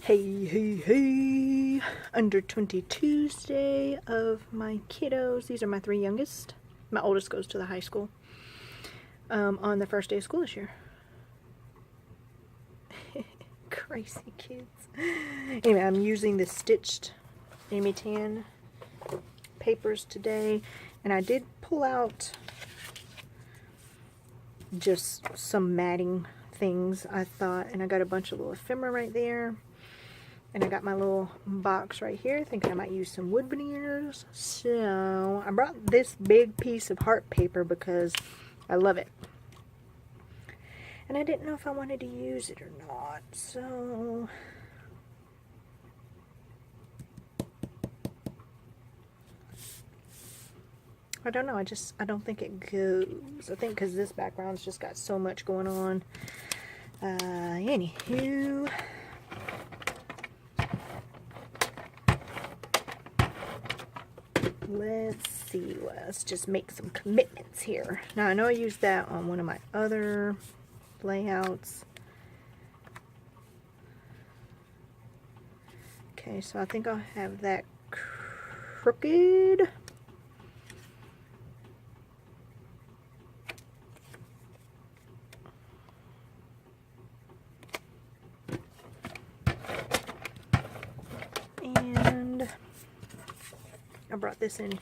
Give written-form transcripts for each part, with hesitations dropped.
Hey, hey, hey! Under 20 Tuesday of my kiddos. These are my three youngest. My oldest goes to the high school. On the first day of school this year. Crazy kids. Anyway, I'm using the stitched Amy Tan papers today. And I did pull out just some matting things, I thought. And I got a bunch of little ephemera right there. And I got my little box right here, thinking I might use some wood veneers. So I brought this big piece of heart paper because I love it. And I didn't know if I wanted to use it or not. So I don't know. I don't think it goes. I think because this background's just got so much going on. Anywho. Let's see, let's just make some commitments here. Now, I know I used that on one of my other layouts. Okay, so I think I'll have that crooked. And I brought this in.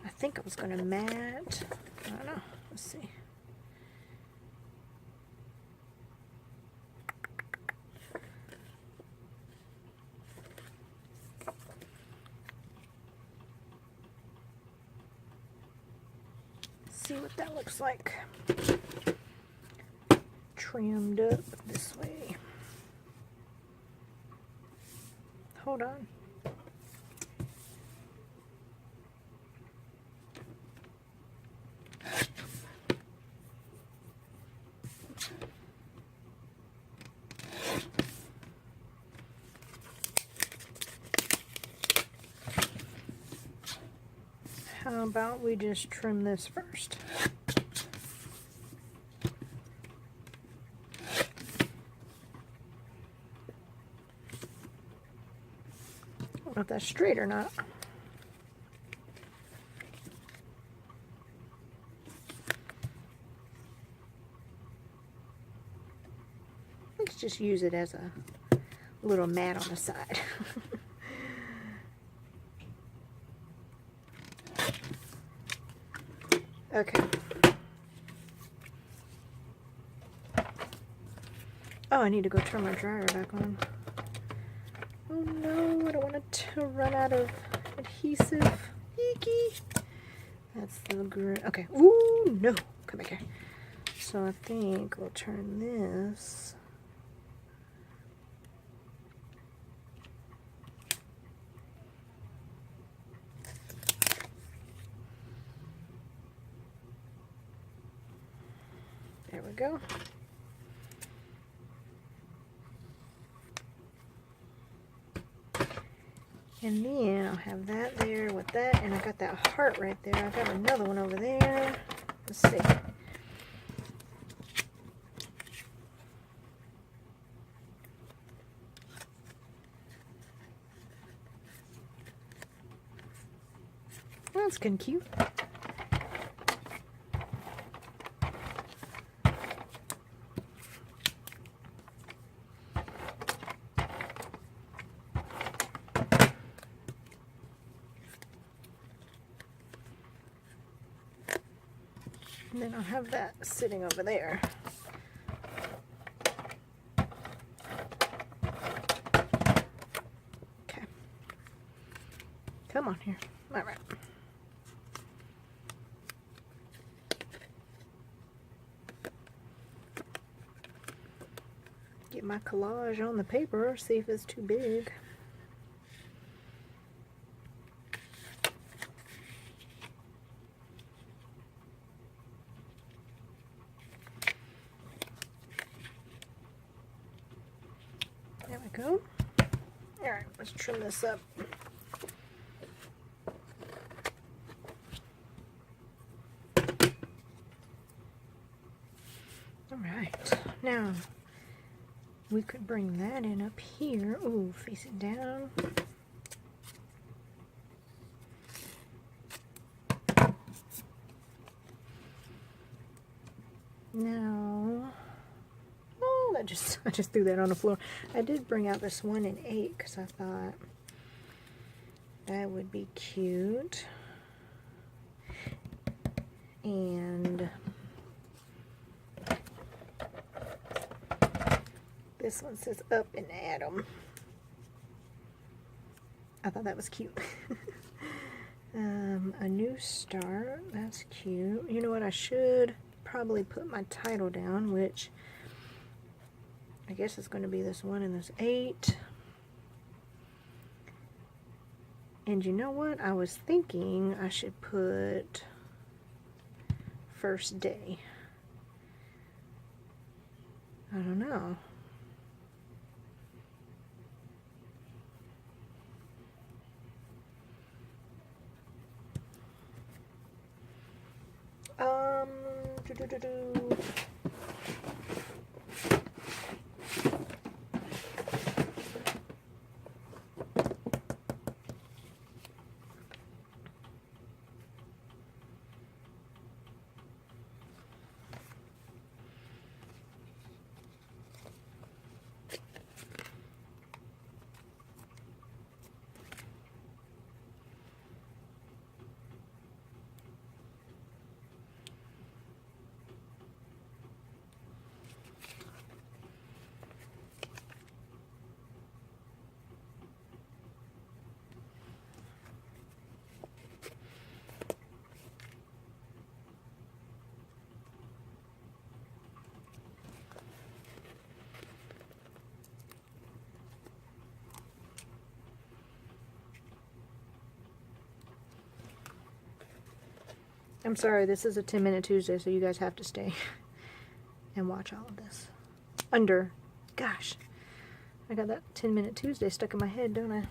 I think I was going to mat. I don't know. Let's see. See what that looks like. Trimmed up this way. Hold on. How about we just trim this first? I don't know if that's straight or not. Let's just use it as a little mat on the side. Okay. Oh, I need to go turn my dryer back on. Oh no, I don't want to run out of adhesive. Eeky. That's the green. Okay. Ooh, no. Come back here. So I think we'll turn this. There we go. And then I'll have that there with that, and I got that heart right there. I got another one over there. Let's see. That's kind of cute. And then I'll have that sitting over there. Okay. Come on here. All right. Get my collage on the paper, see if it's too big. There we go. Alright, let's trim this up. Alright, now we could bring that in up here. Ooh, face it down. Now, oh, I just threw that on the floor. I did bring out this 1 in 8 because I thought that would be cute. And this one says up and Atom. I thought that was cute. A new start. That's cute. You know what? I should probably put my title down, which I guess it's going to be this 1 and this 8. And you know what? I was thinking I should put first day. I don't know. Do-do-do-do. I'm sorry, this is a 10-minute Tuesday, so you guys have to stay and watch all of this. Gosh, I got that 10-minute Tuesday stuck in my head, don't I?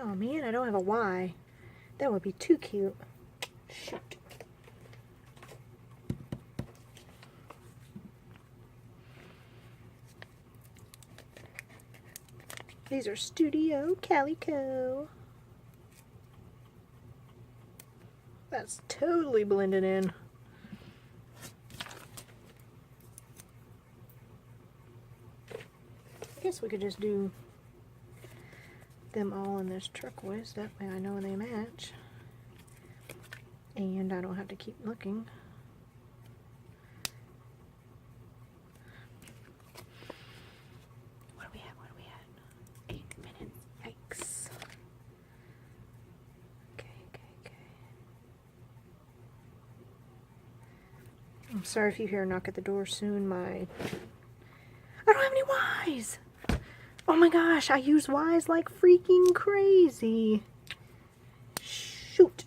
Oh man, I don't have a Y. That would be too cute. Shoot. These are Studio Calico. That's totally blended in. I guess we could just do them all in this turquoise. That way I know they match. And I don't have to keep looking. What do we have? 8 minutes. Yikes. Okay. I'm sorry if you hear a knock at the door soon. I don't have any Ys. Oh my gosh, I use Ys like freaking crazy. Shoot.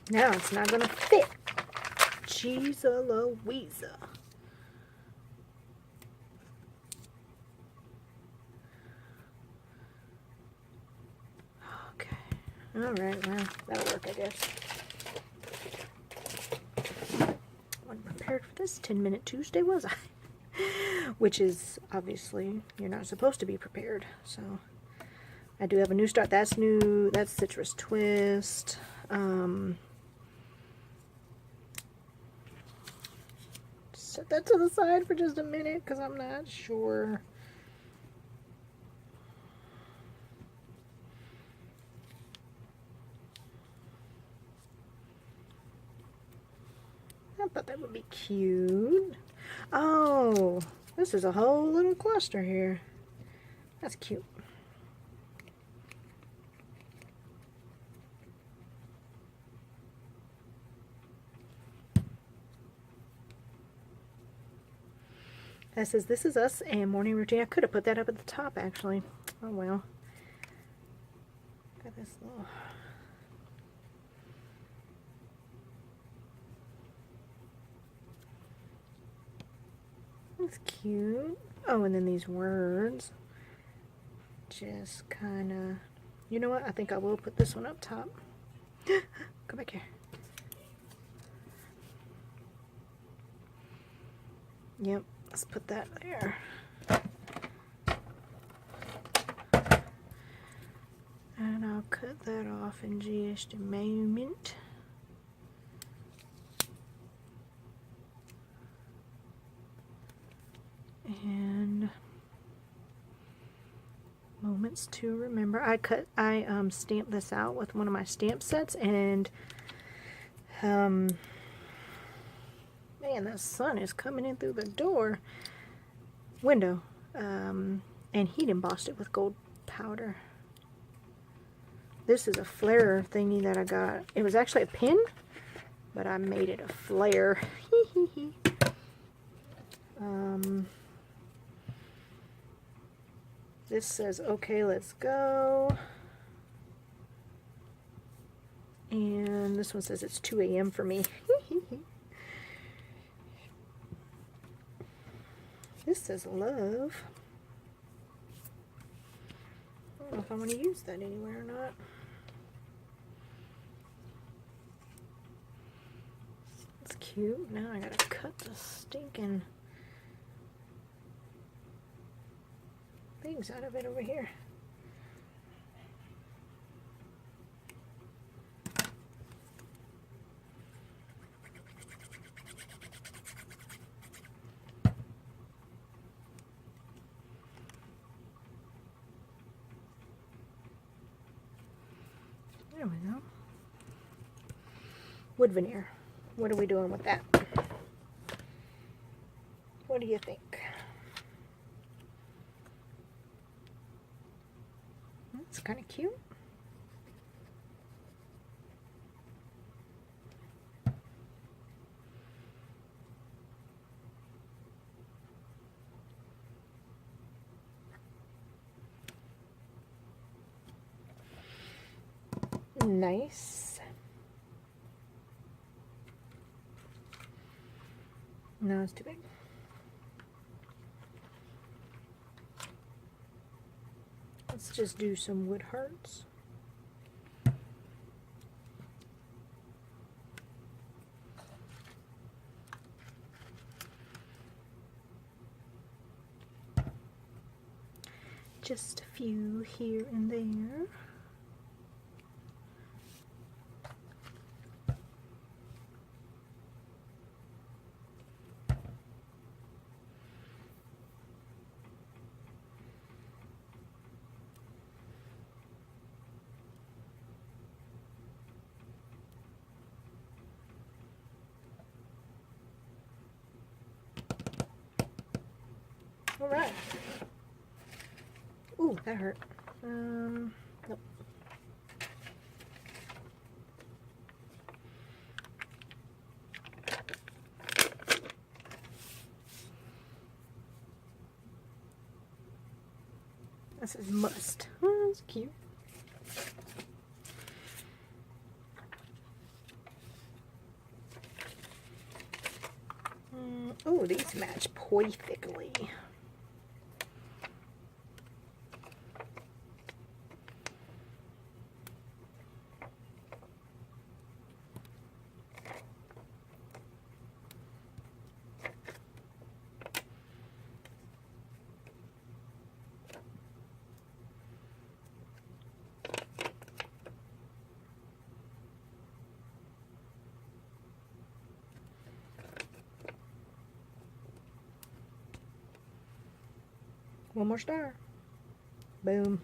Now it's not gonna fit. Jeez Louisa. Okay. Alright, well, that'll work, I guess. Wasn't prepared for this 10-minute Tuesday, was I? Which is, obviously, you're not supposed to be prepared. So, I do have a new start. That's new. That's Citrus Twist. Set that to the side for just a minute because I'm not sure. I thought that would be cute. Oh, this is a whole little cluster here. That's cute. That says, "This is us and morning routine." I could have put that up at the top, actually. Oh well. Got this little... That's cute. Oh, and then these words. Just kind of... You know what? I think I will put this one up top. Come back here. Yep, let's put that there. And I'll cut that off in just a moment. And moments to remember. I stamped this out with one of my stamp sets, and man, the sun is coming in through the window, and heat embossed it with gold powder. This is a flare thingy that I got. It was actually a pin, but I made it a flare. This says, "Okay, let's go." And this one says it's 2 a.m. for me. This says "love." I don't know if I want to use that anywhere or not. It's cute. Now I gotta cut the stinking things out of it over here. There we go. Wood veneer. What are we doing with that? What do you think? That's kind of cute. Nice. No, it's too big. Let's just do some wood hearts. Just a few here and there. All right. Ooh, that hurt. Nope. This is must. Oh, that's cute. Oh, these match perfectly. One more star. Boom.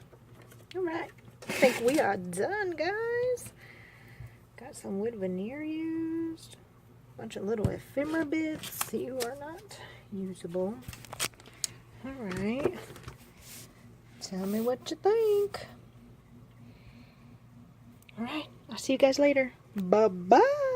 Alright. I think we are done, guys. Got some wood veneer used. Bunch of little ephemera bits. You are not usable. Alright. Tell me what you think. Alright. I'll see you guys later. Bye-bye.